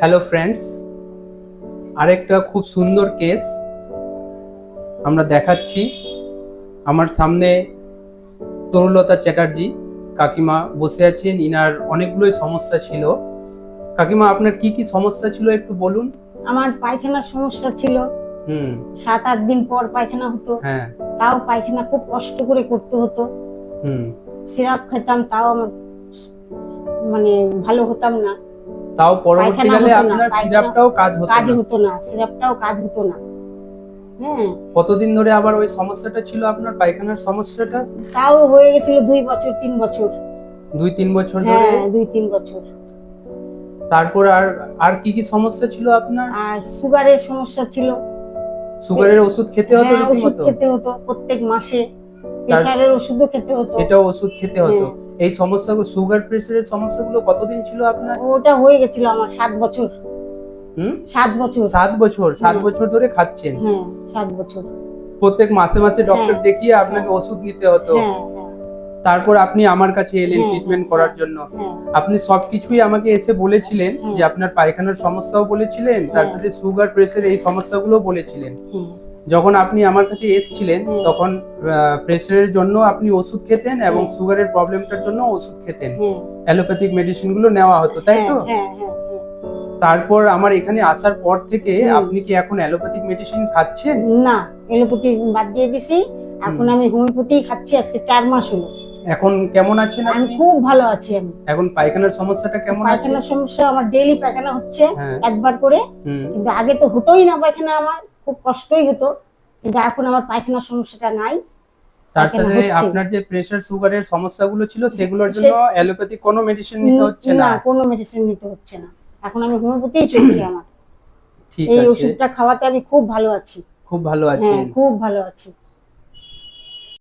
Hello friends, আরেকটা খুব সুন্দর কেস আমরা দেখাচ্ছি। আমার সামনে তরুলতা চ্যাটার্জি কাকিমা বসে আছেন। ইনার অনেকগুলোই সমস্যা ছিল। কাকিমা, আপনার কি কি সমস্যা ছিল একটু বলুন। আমার পায়খানার সমস্যা ছিল। 7-8 দিন পর পায়খানা হতো। হ্যাঁ। তাও পায়খানা খুব কষ্ট করে করতে হতো। সিরাপ খেতাম, তাও আমার মানে ভালো হতাম না। তাও পরবর্তীকালে আপনার সিরাপটাও কাজ হতো না, সিরাপটাও কাজ হতো না। হ্যাঁ। কতদিন ধরে আবার ওই সমস্যাটা ছিল আপনার পায়খানার সমস্যাটা? তাও হয়ে গেছিল 2 বছর 3 বছর। 2-3 বছর ধরে? হ্যাঁ, 2-3 বছর। তারপর আর কি কি সমস্যা ছিল আপনার? আর সুগারের সমস্যা ছিল। সুগারের ওষুধ খেতে হতো রীতিমতো? ওষুধ খেতে হতো প্রত্যেক মাসে। প্রেসারের ওষুধও খেতে হতো। সেটাও ওষুধ খেতে হতো। এই সমস্যাগুলো, সুগার প্রেসারের সমস্যাগুলো কতদিন ছিল আপনার? ওটা হয়ে গেছিল আমার 7 বছর। 7 বছর। 7 বছর? 7 বছর ধরে খাচ্ছেন? হ্যাঁ, 7 বছর। প্রত্যেক মাসে মাসে ডক্টর দেখিয়ে আপনাকে ওষুধ নিতে হতো? তারপর আপনি আমার কাছে এলেন ট্রিটমেন্ট করার জন্য। আপনি সবকিছুই আমাকে এসে বলেছিলেন যে আপনার পায়খানার সমস্যাও বলেছিলেন, তার সাথে সুগার প্রেসার এই সমস্যাগুলো বলেছিলেন। যখন আপনি আমার কাছে এসেছিলেন তখন প্রেসারের জন্য আপনি ওষুধ খেতেন এবং সুগারের প্রবলেমটার জন্য ওষুধ খেতেন। অ্যালোপ্যাথিক মেডিসিন গুলো নেওয়া হতো, তাই তো? তারপর আমার এখানে আসার পর থেকে আপনি কি এখন অ্যালোপ্যাথিক মেডিসিন খাচ্ছেন? না, অ্যালোপ্যাথি বাদ দিয়ে দিছি। এখন আমি হোমিওপ্যাথি খাচ্ছি। আজকে 4 মাস হলো। এখন কেমন আছেন আপনি? আমি খুব ভালো আছি। আমি এখন পায়খানার সমস্যাটা কেমন আছে? পায়খানার সমস্যা আমার ডেইলি পায়খানা হচ্ছে একবার করে। কিন্তু আগে তো হতোই না পায়খানা, আমার খুব কষ্টই হতো। কিন্তু এখন আমার পায়খানার সমস্যাটা নাই। তার সাথে আপনার যে প্রেসার সুগারের সমস্যাগুলো ছিল সেগুলোর জন্য অ্যালোপ্যাথিক কোনো মেডিসিন নিতে হচ্ছে না? না, কোনো মেডিসিন নিতে হচ্ছে না। এখন আমি হোমিওপ্যাথিই চলছে আমার। ঠিক আছে। এই ওষুধটা খাওয়াতে আমি খুব ভালো আছি। খুব ভালো আছেন? খুব ভালো আছি।